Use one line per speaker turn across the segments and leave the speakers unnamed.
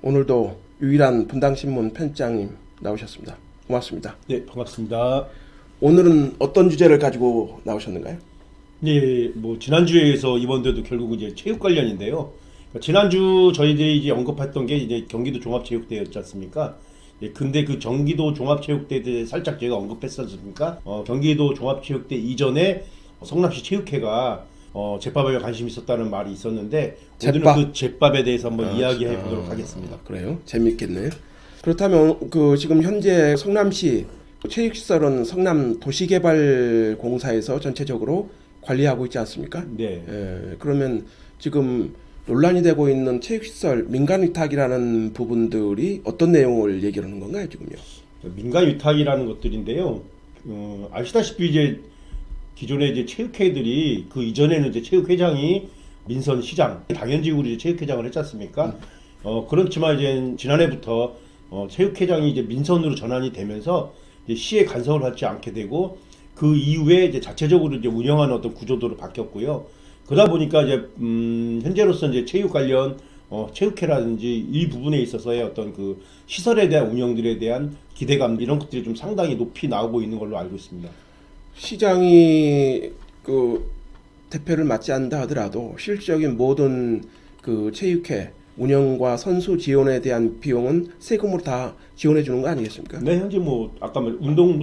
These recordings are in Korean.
오늘도 유일한 분당신문 편집장님 나오셨습니다. 고맙습니다.
네, 반갑습니다.
오늘은 어떤 주제를 가지고 나오셨는가요?
네, 뭐 지난주에서 이번에도 결국 이제 체육 관련인데요. 지난주 저희들이 이제 언급했던 게 이제 경기도 종합체육대회였지 않습니까? 예, 근데 그 경기도 종합체육대회에 대해 살짝 제가 언급했었습니까? 경기도 종합체육대 이전에 성남시 체육회가 제밥에 관심이 있었다는 말이 있었는데 오늘은
제밥?
그 제밥에 대해서 한번 이야기해 보도록 하겠습니다.
그래요? 재밌겠네요. 그렇다면 지금 현재 성남시 체육시설은 성남 도시개발공사에서 전체적으로 관리하고 있지 않습니까?
네.
그러면 지금 논란이 되고 있는 체육시설 민간 위탁이라는 부분들이 어떤 내용을 얘기하는 건가요, 지금요?
민간 위탁이라는 것들인데요. 아시다시피 이제 기존에 이제 체육회들이 그 이전에는 이제 체육회장이 민선 시장, 당연직으로 이제 체육회장을 했지 않습니까? 그렇지만 이제 지난해부터 체육회장이 이제 민선으로 전환이 되면서 이제 시에 간섭을 하지 않게 되고 그 이후에 이제 자체적으로 이제 운영하는 어떤 구조도로 바뀌었고요. 그러다 보니까 이제 현재로서 이제 체육 관련 체육회라든지 이 부분에 있어서의 어떤 그 시설에 대한 운영들에 대한 기대감 이런 것들이 좀 상당히 높이 나오고 있는 걸로 알고 있습니다.
시장이 그 대표를 맡지 않는다 하더라도 실질적인 모든 그 체육회 운영과 선수 지원에 대한 비용은 세금으로 다 지원해 주는 거 아니겠습니까?
네, 현재 뭐 아까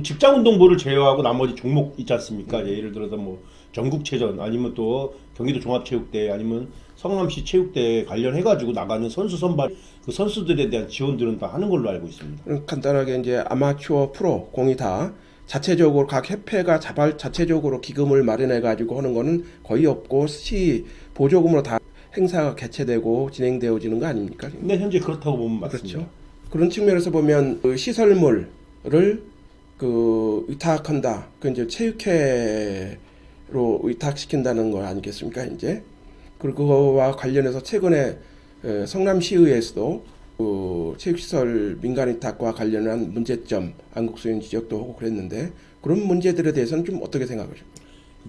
직장 운동부를 제외하고 나머지 종목 있지 않습니까? 예를 들어서 뭐 전국체전 아니면 또 경기도 종합체육대회 아니면 성남시 체육대회 관련해 가지고 나가는 선수 선발 그 선수들에 대한 지원들은 다 하는 걸로 알고 있습니다.
간단하게 이제 아마추어 프로 공이 다 자체적으로 각 협회가 자체적으로 기금을 마련해 가지고 하는 거는 거의 없고 시 보조금으로 다 행사가 개최되고 진행되어지는 거 아닙니까?
네, 현재 그렇다고 보면 맞습니다.
그렇죠. 그런 측면에서 보면 그 시설물을 그 위탁한다. 그 이제 체육회로 위탁시킨다는 거 아니겠습니까? 이제 그리고 그거와 관련해서 최근에 성남시의회에서도 그 체육시설 민간 위탁과 관련한 문제점 안국수인 지적도 하고 그랬는데 그런 문제들에 대해서는 좀 어떻게 생각하십니까?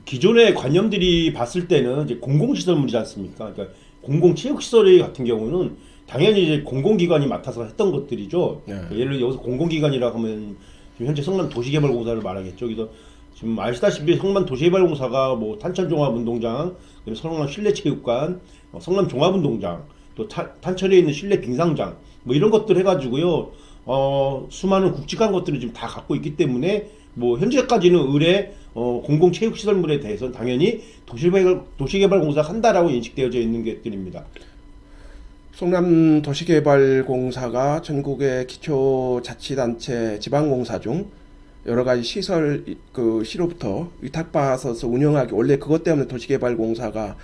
기존의 관념들이 봤을 때는 이제 공공시설물이지 않습니까? 그러니까 공공체육시설 같은 경우는 당연히 이제 공공기관이 맡아서 했던 것들이죠.
네.
예를 들어 여기서 공공기관이라고 하면 지금 현재 성남도시개발공사를 말하겠죠. 그래서 지금 아시다시피 성남도시개발공사가 뭐 탄천종합운동장, 그리고 성남실내체육관, 성남종합운동장, 또 탄천에 있는 실내 빙상장 뭐 이런 것들 해가지고요. 수많은 굵직한 것들을 지금 다 갖고 있기 때문에 뭐 현재까지는 의뢰 공공체육시설물에 대해서는 당연히 도시개발공사가 한다라고 인식되어져 있는 것들입니다.
성남 도시개발공사가 전국의 기초자치단체 지방공사 중 여러 가지 시설 그 시로부터 위탁받아서 운영하기 원래 그것 때문에 도시개발공사가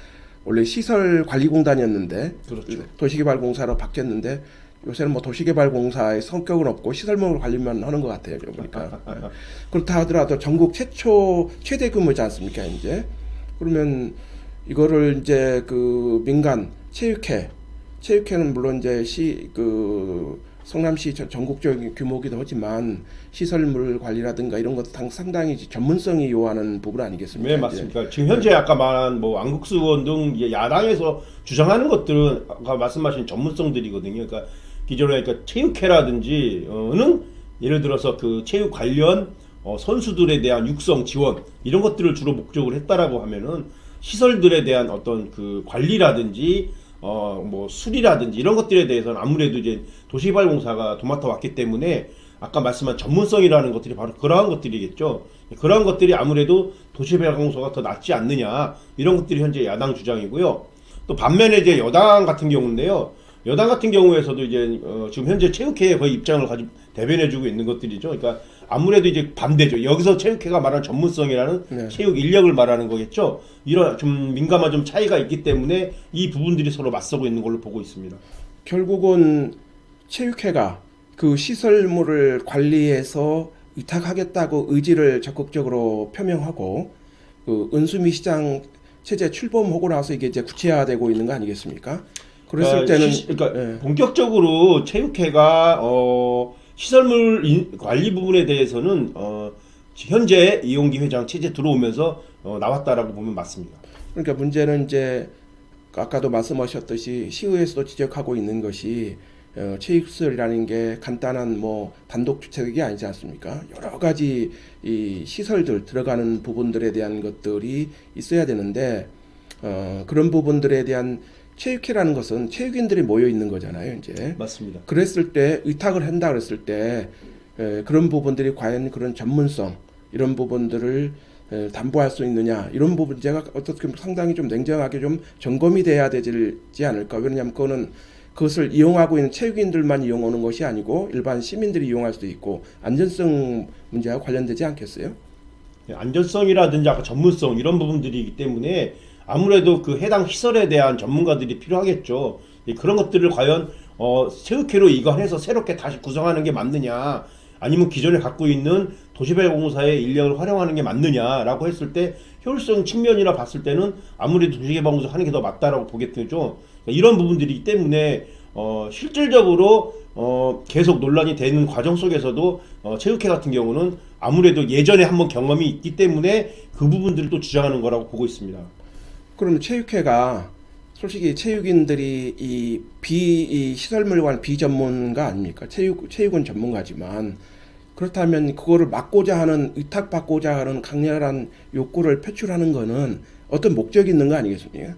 원래 시설관리공단이었는데
그렇죠.
도시개발공사로 바뀌었는데 요새는 뭐 도시개발공사의 성격은 없고 시설물 관리만 하는 것 같아요. 제가 보니까. 그렇다 하더라도 전국 최대 규모지 않습니까? 이제 그러면 이거를 이제 그 민간 체육회는 물론 이제 성남시 전국적인 규모이기도 하지만 시설물 관리라든가 이런 것도 상당히 전문성이 요하는 부분 아니겠습니까?
네, 맞습니다. 지금 현재 아까 말한 뭐 안국수 의원 등 야당에서 주장하는 것들은 아까 말씀하신 전문성들이거든요. 그러니까 기존에 그러니까 체육회라든지는 예를 들어서 그 체육 관련 선수들에 대한 육성 지원 이런 것들을 주로 목적으로 했다라고 하면은 시설들에 대한 어떤 그 관리라든지 뭐 수리라든지 이런 것들에 대해서는 아무래도 이제 도시개발공사가 도맡아 왔기 때문에 아까 말씀한 전문성이라는 것들이 바로 그러한 것들이겠죠. 그러한 것들이 아무래도 도시개발공사가 더 낫지 않느냐 이런 것들이 현재 야당 주장이고요. 또 반면에 이제 여당 같은 경우인데요. 여당 같은 경우에서도 이제 지금 현재 체육회의 거의 입장을 가지고 대변해주고 있는 것들이죠. 그러니까 아무래도 이제 반대죠. 여기서 체육회가 말하는 전문성이라는
네.
체육 인력을 말하는 거겠죠. 이런 좀 민감한 좀 차이가 있기 때문에 이 부분들이 서로 맞서고 있는 걸로 보고 있습니다.
결국은 체육회가 그 시설물을 관리해서 위탁하겠다고 의지를 적극적으로 표명하고 그 은수미 시장 체제 출범하고 나서 이게 이제 구체화되고 있는 거 아니겠습니까? 그랬을 때는
그러니까 본격적으로 체육회가 시설물 관리 부분에 대해서는 현재 이용기 회장 체제 들어오면서 나왔다라고 보면 맞습니다.
그러니까 문제는 이제 아까도 말씀하셨듯이 시의회에서도 지적하고 있는 것이 체육시설이라는 게 간단한 뭐 단독 주택이 아니지 않습니까? 여러 가지 이 시설들 들어가는 부분들에 대한 것들이 있어야 되는데 그런 부분들에 대한 체육회라는 것은 체육인들이 모여 있는 거잖아요, 이제.
맞습니다.
그랬을 때 의탁을 한다 그랬을 때 그런 부분들이 과연 그런 전문성 이런 부분들을 담보할 수 있느냐 이런 부분 제가 어떻게 보면 상당히 좀 냉정하게 좀 점검이 돼야 되지 않을까. 왜냐하면 그거는 그것을 이용하고 있는 체육인들만 이용하는 것이 아니고 일반 시민들이 이용할 수도 있고 안전성 문제와 관련되지 않겠어요?
안전성이라든지 아까 전문성 이런 부분들이기 때문에 아무래도 그 해당 시설에 대한 전문가들이 필요하겠죠. 그런 것들을 과연 체육회로 이관해서 새롭게 다시 구성하는 게 맞느냐, 아니면 기존에 갖고 있는 도시개발공사의 인력을 활용하는 게 맞느냐라고 했을 때 효율성 측면이라 봤을 때는 아무래도 도시개발공사 하는 게 더 맞다라고 보겠죠. 이런 부분들이기 때문에 실질적으로 계속 논란이 되는 과정 속에서도 체육회 같은 경우는 아무래도 예전에 한번 경험이 있기 때문에 그 부분들을 또 주장하는 거라고 보고 있습니다.
그럼 체육회가 솔직히 체육인들이 이 시설물관 비전문가 아닙니까? 체육은 전문가지만 그렇다면 그거를 막고자 하는 위탁받고자 하는 강렬한 욕구를 표출하는 거는 어떤 목적이 있는 거 아니겠습니까?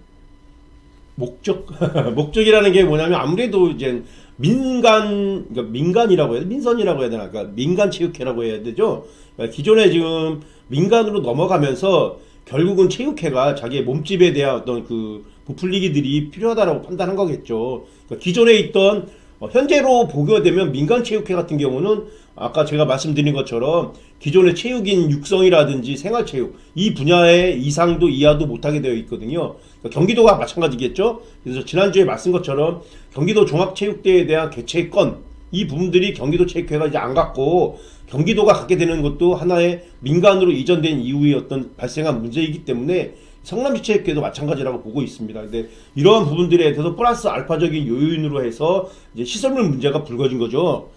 목적이라는 게 뭐냐면 아무래도 이제 그러니까 민간이라고 해야 돼, 민선이라고 해야 되나, 그러니까 민간 체육회라고 해야 되죠. 그러니까 기존에 지금 민간으로 넘어가면서 결국은 체육회가 자기의 몸집에 대한 어떤 그 부풀리기들이 필요하다라고 판단한 거겠죠. 그러니까 기존에 있던 현재로 보게 되면 민간 체육회 같은 경우는 아까 제가 말씀드린 것처럼 기존의 체육인 육성이라든지 생활체육 이 분야의 이상도 이하도 못하게 되어 있거든요. 그러니까 경기도가 마찬가지겠죠. 그래서 지난주에 말씀 것처럼 경기도 종합체육대회에 대한 개최권 이 부분들이 경기도 체육회가 이제 안 갖고 경기도가 갖게 되는 것도 하나의 민간으로 이전된 이후의 어떤 발생한 문제이기 때문에 성남시 체육회도 마찬가지라고 보고 있습니다. 근데 이러한 부분들에 대해서 플러스 알파적인 요인으로 해서 이제 시설물 문제가 불거진 거죠.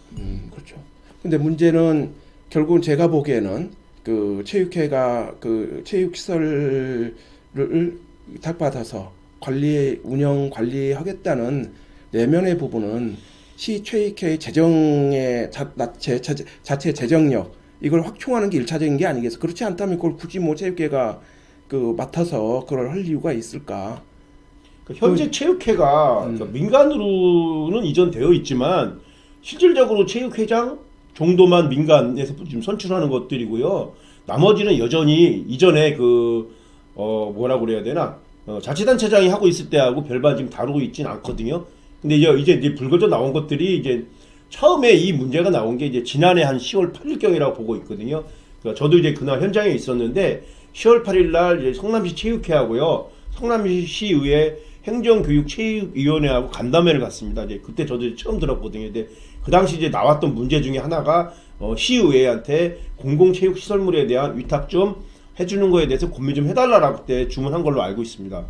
그렇죠. 근데 문제는 결국은 제가 보기에는 그 체육회가 그 체육시설을 위탁받아서 운영 관리하겠다는 내면의 부분은 시체육회 재정의 자체 재정력 이걸 확충하는 게 1차적인 게 아니겠어. 그렇지 않다면 그걸 굳이 뭐 체육회가 그 맡아서 그걸 할 이유가 있을까?
현재 체육회가 그러니까 민간으로는 이전되어 있지만 실질적으로 체육회장 정도만 민간에서 지금 선출하는 것들이고요. 나머지는 여전히 이전에 뭐라고 그래야 되나 자치단체장이 하고 있을 때하고 별반 지금 다루고 있지는 않거든요. 근데 이제 불거져 나온 것들이 이제 처음에 이 문제가 나온 게 이제 지난해 한 10월 8일경이라고 보고 있거든요. 그러니까 저도 이제 그날 현장에 있었는데 10월 8일 날 이제 성남시 체육회하고요, 성남시의회 행정교육체육위원회하고 간담회를 갔습니다. 이제 그때 저도 처음 들었거든요. 근데 그 당시 이제 나왔던 문제 중에 하나가 시의회한테 공공체육시설물에 대한 위탁 좀 해주는 거에 대해서 고민 좀 해달라라고 그때 주문한 걸로 알고 있습니다.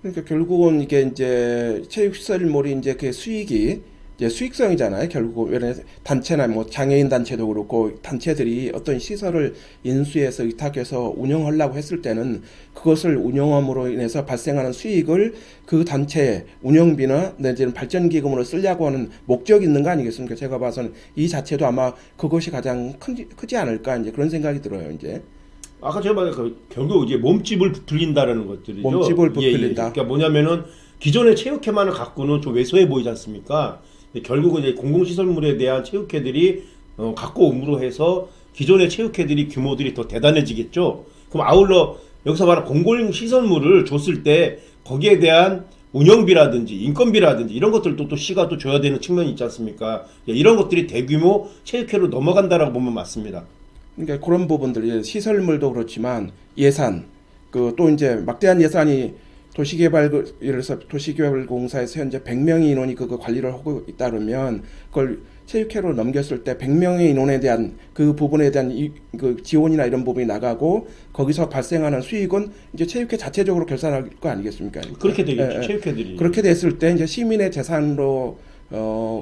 그러니까 결국은 이게 이제 체육시설물이 이제 그 수익이 이제 수익성이잖아요. 결국 왜냐면 단체나 뭐 장애인 단체도 그렇고 단체들이 어떤 시설을 인수해서 위탁해서 운영하려고 했을 때는 그것을 운영함으로 인해서 발생하는 수익을 그 단체 운영비나 내지는 발전기금으로 쓰려고 하는 목적이 있는 거 아니겠습니까? 제가 봐서는 이 자체도 아마 그것이 가장 크지 않을까 이제 그런 생각이 들어요. 이제.
아까 제가 말한 결국 이제 몸집을 부풀린다라는 것들이죠.
몸집을 부풀린다.
예. 그러니까 뭐냐면은 기존의 체육회만을 갖고는 좀 왜소해 보이지 않습니까? 결국은 이제 공공시설물에 대한 체육회들이 갖고 옴으로 해서 기존의 체육회들이 규모들이 더 대단해지겠죠. 그럼 아울러 여기서 말하는 공공시설물을 줬을 때 거기에 대한 운영비라든지 인건비라든지 이런 것들도 또 시가 또 줘야 되는 측면이 있지 않습니까? 이런 것들이 대규모 체육회로 넘어간다라고 보면 맞습니다.
그러니까 그런 부분들 시설물도 그렇지만 예산 또 이제 막대한 예산이 예를 들어서 도시개발공사에서 현재 100명의 인원이 그거 관리를 하고 있다면 그걸 체육회로 넘겼을 때 100명의 인원에 대한 그 부분에 대한 그 지원이나 이런 부분이 나가고 거기서 발생하는 수익은 이제 체육회 자체적으로 결산할 거 아니겠습니까?
그렇게 되겠죠. 체육회들이.
그렇게 됐을 때 이제 시민의 재산으로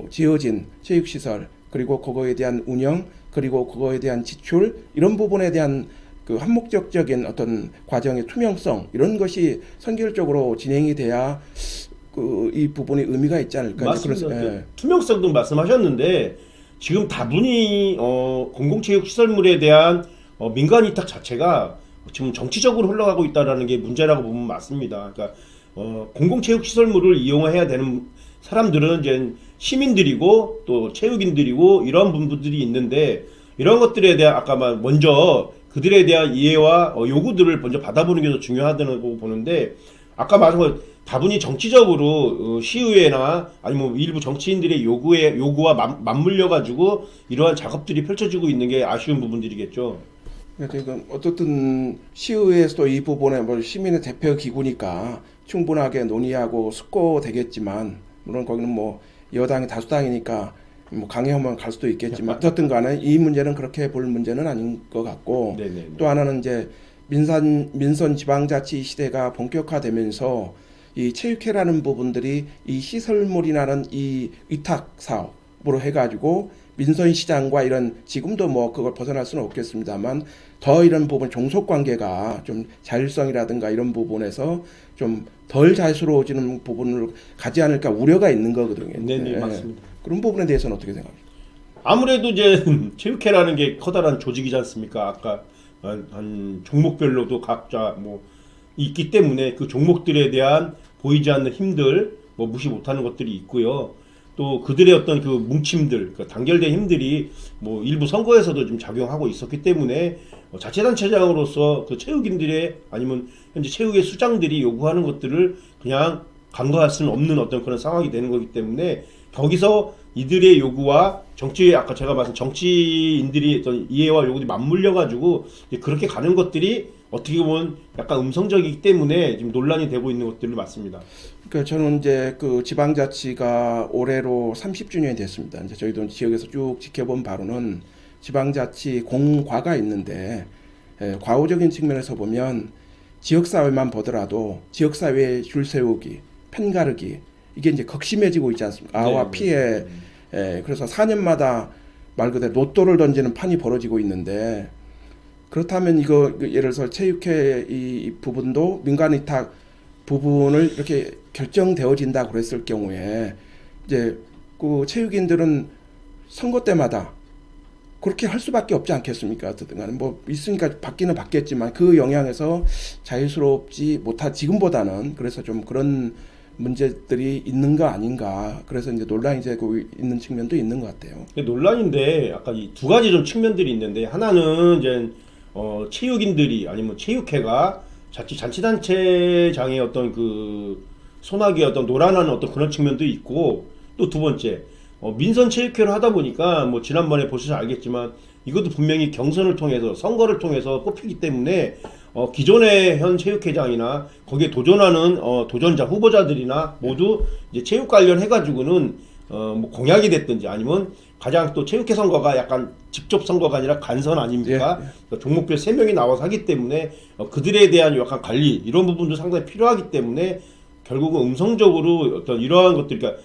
지어진 체육시설 그리고 그거에 대한 운영 그리고 그거에 대한 지출 이런 부분에 대한 그 한목적인 어떤 과정의 투명성 이런 것이 선결적으로 진행이 돼야 이 부분이 의미가 있지 않을까.
맞습니다.
그래서, 예.
투명성도 말씀하셨는데 지금 다분히 공공체육 시설물에 대한 민간 위탁 자체가 지금 정치적으로 흘러가고 있다라는 게 문제라고 보면 맞습니다. 그러니까 공공체육 시설물을 이용해야 되는 사람들은 이제 시민들이고 또 체육인들이고 이런 분들이 있는데 이런 것들에 대한 아까 먼저 그들에 대한 이해와 요구들을 먼저 받아보는 게 더 중요하다고 보는데 아까 말한 것 다분히 정치적으로 시의회나 아니면 일부 정치인들의 요구와 맞물려 가지고 이러한 작업들이 펼쳐지고 있는 게 아쉬운 부분들이겠죠.
지금 어떻든 시의회에서도 이 부분에 뭐 시민의 대표 기구니까 충분하게 논의하고 숙고되겠지만 물론 거기는 뭐 여당이 다수당이니까 뭐 강행하면 갈 수도 있겠지만 어떻든 간에 이 문제는 그렇게 볼 문제는 아닌 것 같고
네네네.
또 하나는 이제 민선 지방자치 시대가 본격화되면서 이 체육회라는 부분들이 이 시설물이라는 이 위탁 사업으로 해가지고 민선시장과 이런 지금도 뭐 그걸 벗어날 수는 없겠습니다만 더 이런 부분 종속 관계가 좀 자율성이라든가 이런 부분에서 좀 덜 자유스러워지는 부분을 가지 않을까 우려가 있는 거거든요.
네네
예.
맞습니다.
그런 부분에 대해서는 어떻게 생각하십니까?
아무래도 이제 체육회라는 게 커다란 조직이지 않습니까? 아까 한 종목별로도 각자 뭐 있기 때문에 그 종목들에 대한 보이지 않는 힘들 뭐 무시 못하는 것들이 있고요. 또 그들의 어떤 그 뭉침들, 그 단결된 힘들이 뭐 일부 선거에서도 좀 작용하고 있었기 때문에 자치단체장으로서 그 체육인들의 아니면 현재 체육의 수장들이 요구하는 것들을 그냥 간과할 수는 없는 어떤 그런 상황이 되는 거기 때문에 거기서 이들의 요구와 아까 제가 말씀 정치인들이 어떤 이해와 요구들이 맞물려 가지고 그렇게 가는 것들이 어떻게 보면 약간 음성적이기 때문에 지금 논란이 되고 있는 것들이 맞습니다.
그러니까 저는 이제 그 지방자치가 올해로 30주년이 됐습니다. 이제 저희도 지역에서 쭉 지켜본 바로는 지방자치 공과가 있는데 과오적인 측면에서 보면 지역사회만 보더라도 지역사회의 줄 세우기, 편가르기 이게 이제 극심해지고 있지 않습니까? 아와 피해. 그래서 4년마다 말 그대로 로또를 던지는 판이 벌어지고 있는데 그렇다면 이거 예를 들어서 체육회 이 부분도 민간 위탁 부분을 이렇게 결정되어진다고 그랬을 경우에 이제 그 체육인들은 선거 때마다 그렇게 할 수밖에 없지 않겠습니까? 어쨌든 간에 뭐 있으니까 받기는 받겠지만 그 영향에서 자유스럽지 못하 지금보다는 그래서 좀 그런 문제들이 있는 거 아닌가. 그래서 이제 논란이 되고 있는 측면도 있는 것 같아요.
논란인데 아까 이 두 가지 좀 측면들이 있는데 하나는 이제 체육인들이 아니면 체육회가 자치단체장의 어떤 그 손아귀에 어떤 노란하는 어떤 그런 측면도 있고 또 두 번째 민선 체육회를 하다 보니까 뭐 지난번에 보셔서 알겠지만 이것도 분명히 경선을 통해서 선거를 통해서 뽑히기 때문에 기존의 현 체육회장이나 거기에 도전하는 도전자 후보자들이나 모두 이제 체육 관련 해가지고는 뭐 공약이 됐든지 아니면 가장 또 체육회 선거가 약간 직접 선거가 아니라 간선 아닙니까?
예, 예.
그러니까 종목별 3명이 나와서 하기 때문에 그들에 대한 약간 관리 이런 부분도 상당히 필요하기 때문에 결국은 음성적으로 어떤 이러한 것들 그러니까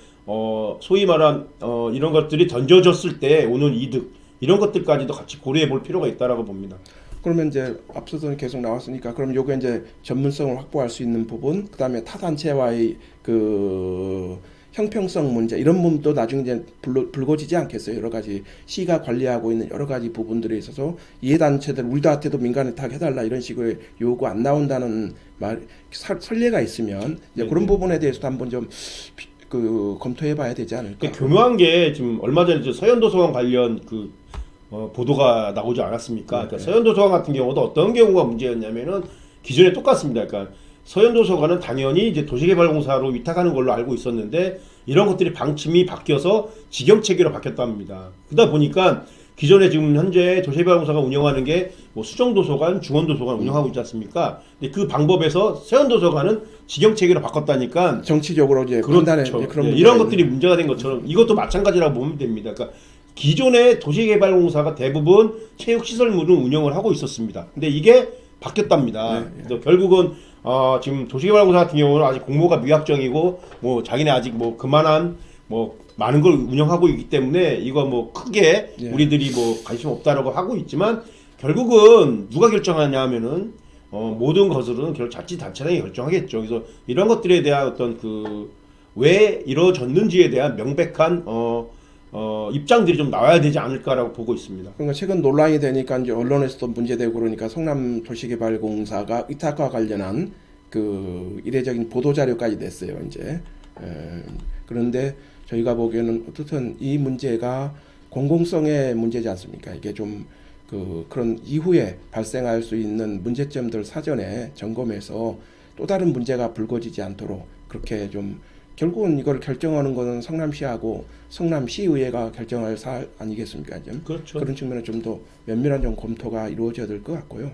소위 말한 이런 것들이 던져졌을 때 오는 이득 이런 것들까지도 같이 고려해 볼 필요가 있다라고 봅니다.
그러면 이제 앞서서 계속 나왔으니까 그럼 요게 이제 전문성을 확보할 수 있는 부분, 그다음에 타 단체와의 그 형평성 문제 이런 부분도 나중에 이제 불거지지 않겠어요. 여러 가지 시가 관리하고 있는 여러 가지 부분들에 있어서 이해 단체들 우리한테도 민간 위탁 해달라 이런 식의 요구 안 나온다는 말 선례가 있으면 이제 그런 부분에 대해서도 한번 좀 검토해봐야 되지 않을까.
교묘한 게 지금 얼마 전에 서현도서관 관련 그 보도가 나오지 않았습니까? 그러니까 서현도서관 같은 경우도 어떤 경우가 문제였냐면은 기존에 똑같습니다. 그러니까 서현도서관은 당연히 이제 도시개발공사로 위탁하는 걸로 알고 있었는데 이런 것들이 방침이 바뀌어서 직영체계로 바뀌었답니다. 그러다 보니까 기존에 지금 현재 도시개발공사가 운영하는 게 뭐 수정도서관, 중원도서관 운영하고 있지 않습니까? 근데 그 방법에서 서현도서관은 직영체계로 바꿨다니까
정치적으로 이제
그렇죠.
그런
이런 것들이 문제가 된 것처럼 이것도 마찬가지라고 보면 됩니다. 그러니까 기존의 도시개발공사가 대부분 체육시설물은 운영을 하고 있었습니다. 근데 이게 바뀌었답니다. 그래서 결국은 지금 도시개발공사 같은 경우는 아직 공모가 미확정이고 뭐 자기네 아직 뭐 그만한 뭐 많은 걸 운영하고 있기 때문에 이거 뭐 크게 우리들이 뭐 관심 없다라고 하고 있지만 결국은 누가 결정하냐 하면은 모든 것들은 결국 자치단체장이 결정하겠죠. 그래서 이런 것들에 대한 어떤 그 왜 이루어졌는지에 대한 명백한 입장들이 좀 나와야 되지 않을까라고 보고 있습니다.
그러니까 최근 논란이 되니까 이제 언론에서도 문제되고 그러니까 성남도시개발공사가 위탁과 관련한 그 이례적인 보도 자료까지 냈어요. 이제 그런데 저희가 보기에는 어떻든 이 문제가 공공성의 문제지 않습니까? 이게 좀 그런 이후에 발생할 수 있는 문제점들 사전에 점검해서 또 다른 문제가 불거지지 않도록 그렇게 좀 결국은 이걸 결정하는 것은 성남시하고 성남시의회가 결정할 사안 아니겠습니까? 좀
그렇죠.
그런 측면에 좀 더 면밀한 좀 검토가 이루어져야 될 것 같고요.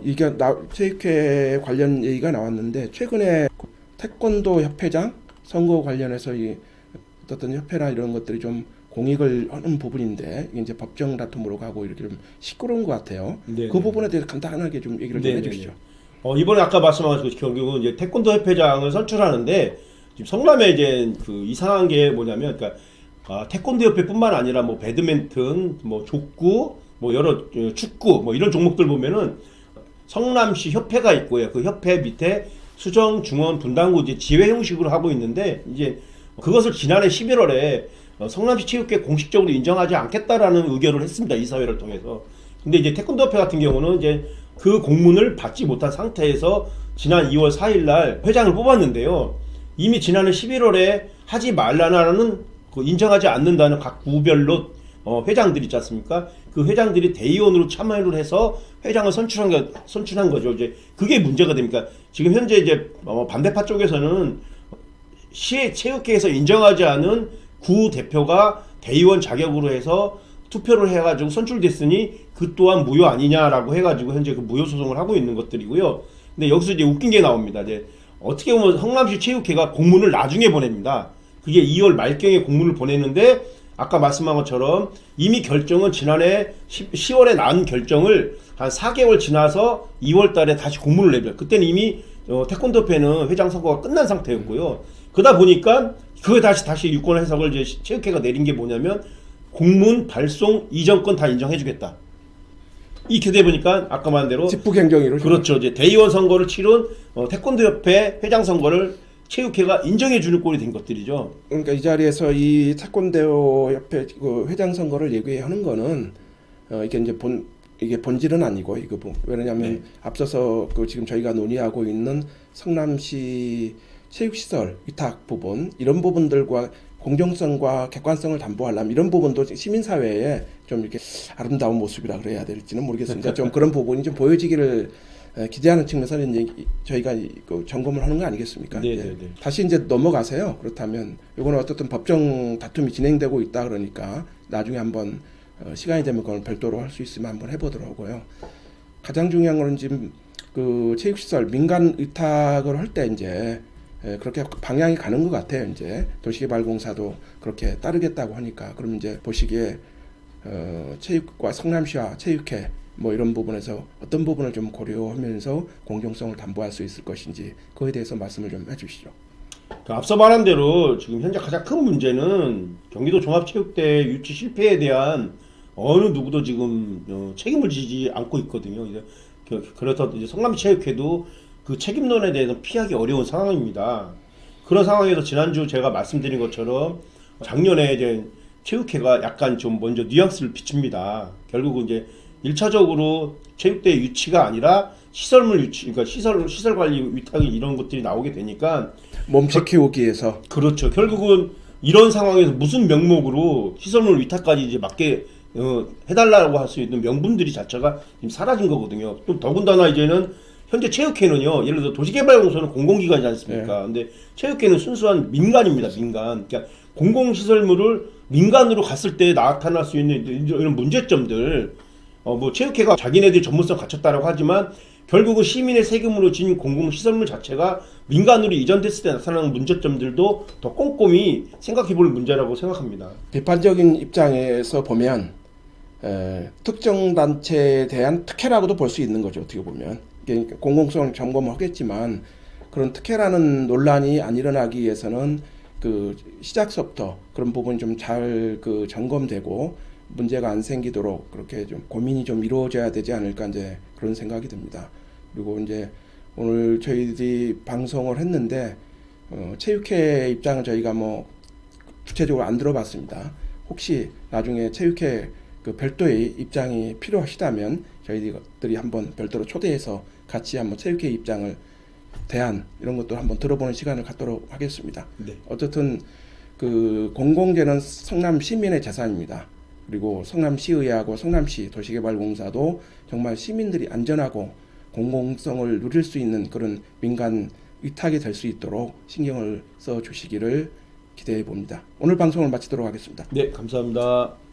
이게 체육회 관련 얘기가 나왔는데 최근에 태권도 협회장 선거 관련해서 이 어떤 협회나 이런 것들이 좀 공익을 하는 부분인데 이게 이제 법정 다툼으로 가고 이렇게 좀 시끄러운 것 같아요.
네네.
그 부분에 대해서 간단하게 좀 얘기를 좀
네네네.
해주시죠.
이번에 아까 말씀하신 결국은 이제 태권도 협회장을 선출하는데 지금 성남에 이제 그 이상한 게 뭐냐면, 그러니까 태권도 협회뿐만 아니라 뭐 배드민턴, 뭐 족구, 뭐 여러 축구, 뭐 이런 종목들 보면은 성남시 협회가 있고요. 그 협회 밑에 수정, 중원, 분당구 이제 지회 형식으로 하고 있는데 이제 그것을 지난해 11월에 성남시 체육회 공식적으로 인정하지 않겠다라는 의결을 했습니다. 이사회를 통해서. 근데 이제 태권도 협회 같은 경우는 이제 그 공문을 받지 못한 상태에서 지난 2월 4일 날 회장을 뽑았는데요. 이미 지난해 11월에 하지 말라는 그 인정하지 않는다는 각 구별로 회장들이 있지 않습니까? 그 회장들이 대의원으로 참여를 해서 회장을 선출한 거죠. 이제 그게 문제가 됩니까? 지금 현재 이제 반대파 쪽에서는 시 체육회에서 인정하지 않은 구 대표가 대의원 자격으로 해서 투표를 해가지고 선출됐으니 그 또한 무효 아니냐라고 해가지고 현재 그 무효 소송을 하고 있는 것들이고요. 근데 여기서 이제 웃긴 게 나옵니다. 이제 어떻게 보면 성남시 체육회가 공문을 나중에 보냅니다. 그게 2월 말경에 공문을 보냈는데 아까 말씀한 것처럼 이미 결정은 지난해 10월에 난 결정을 한 4개월 지나서 2월 달에 다시 공문을 내줘요. 그때는 이미 태권도협회는 회장 선거가 끝난 상태였고요. 그러다 보니까 그게 다시 유권 해석을 이제 체육회가 내린 게 뭐냐면 공문 발송 이전권 다 인정해주겠다. 이렇게 돼 보니까 아까 말한 대로
직북행정이로
그렇죠. 이제 대의원 선거를 치른 태권도협회 회장 선거를 체육회가 인정해주는 꼴이 된 것들이죠.
그러니까 이 자리에서 이 태권도 협회 그 회장 선거를 얘기하는 거는 이게 이제 이게 본질은 아니고 이거 왜냐하면
네.
앞서서 그 지금 저희가 논의하고 있는 성남시 체육시설 위탁 부분 이런 부분들과 공정성과 객관성을 담보하려면 이런 부분도 시민사회에 좀 이렇게 아름다운 모습이라 그래야 될지는 모르겠습니다. 좀 그런 부분이 좀 보여지기를 기대하는 측면에서 이제 저희가 그 점검을 하는 거 아니겠습니까?
네네네.
다시 이제 넘어가세요. 그렇다면 이거는 어떻든 법정 다툼이 진행되고 있다 그러니까 나중에 한번 시간이 되면 그걸 별도로 할 수 있으면 한번 해보도록 하고요. 가장 중요한 거는 지금 그 체육시설 민간 의탁을 할 때 이제 그렇게 방향이 가는 것 같아요. 이제 도시개발공사도 그렇게 따르겠다고 하니까 그럼 이제 보시기에 체육과 성남시와 체육회 뭐 이런 부분에서 어떤 부분을 좀 고려하면서 공정성을 담보할 수 있을 것인지 그거에 대해서 말씀을 좀 해주시죠.
앞서 말한 대로 지금 현재 가장 큰 문제는 경기도 종합체육대 유치 실패에 대한 어느 누구도 지금 책임을 지지 않고 있거든요. 이제 그래서 이제 성남체육회도 그 책임론에 대해서 피하기 어려운 상황입니다. 그런 상황에서 지난주 제가 말씀드린 것처럼 작년에 이제 체육회가 약간 좀 먼저 뉘앙스를 비춥니다. 결국은 이제 1차적으로 체육대 유치가 아니라 시설물 유치, 그러니까 시설 관리 위탁이 이런 것들이 나오게 되니까
몸집 키우기에서
그렇죠. 결국은 이런 상황에서 무슨 명목으로 시설물 위탁까지 이제 맞게 해달라고 할 수 있는 명분들이 자체가 지금 사라진 거거든요. 또 더군다나 이제는 현재 체육회는요, 예를 들어 도시개발공사는 공공기관이지 않습니까? 근데 체육회는 순수한 민간입니다, 민간. 그러니까 공공시설물을 민간으로 갔을 때 나타날 수 있는 이런 문제점들, 뭐 체육회가 자기네들이 전문성 갖췄다라고 하지만 결국은 시민의 세금으로 진 공공시설물 자체가 민간으로 이전됐을 때 나타나는 문제점들도 더 꼼꼼히 생각해볼 문제라고 생각합니다.
비판적인 입장에서 보면 특정 단체에 대한 특혜라고도 볼 수 있는 거죠. 어떻게 보면 공공성 점검을 하겠지만 그런 특혜라는 논란이 안 일어나기 위해서는 그 시작서부터 그런 부분이 좀 잘 그 점검되고 문제가 안 생기도록 그렇게 좀 고민이 좀 이루어져야 되지 않을까 이제 그런 생각이 듭니다. 그리고 이제 오늘 저희들이 방송을 했는데 체육회 입장은 저희가 뭐 구체적으로 안 들어봤습니다. 혹시 나중에 체육회 그 별도의 입장이 필요하시다면 저희들이 한번 별도로 초대해서 같이 한번 체육회 입장을 대안 이런 것도 한번 들어보는 시간을 갖도록 하겠습니다.
네.
어쨌든 그 공공재는 성남 시민의 재산입니다. 그리고 성남시의회하고 성남시 도시개발공사도 정말 시민들이 안전하고 공공성을 누릴 수 있는 그런 민간 위탁이 될 수 있도록 신경을 써 주시기를 기대해 봅니다. 오늘 방송을 마치도록 하겠습니다.
네, 감사합니다.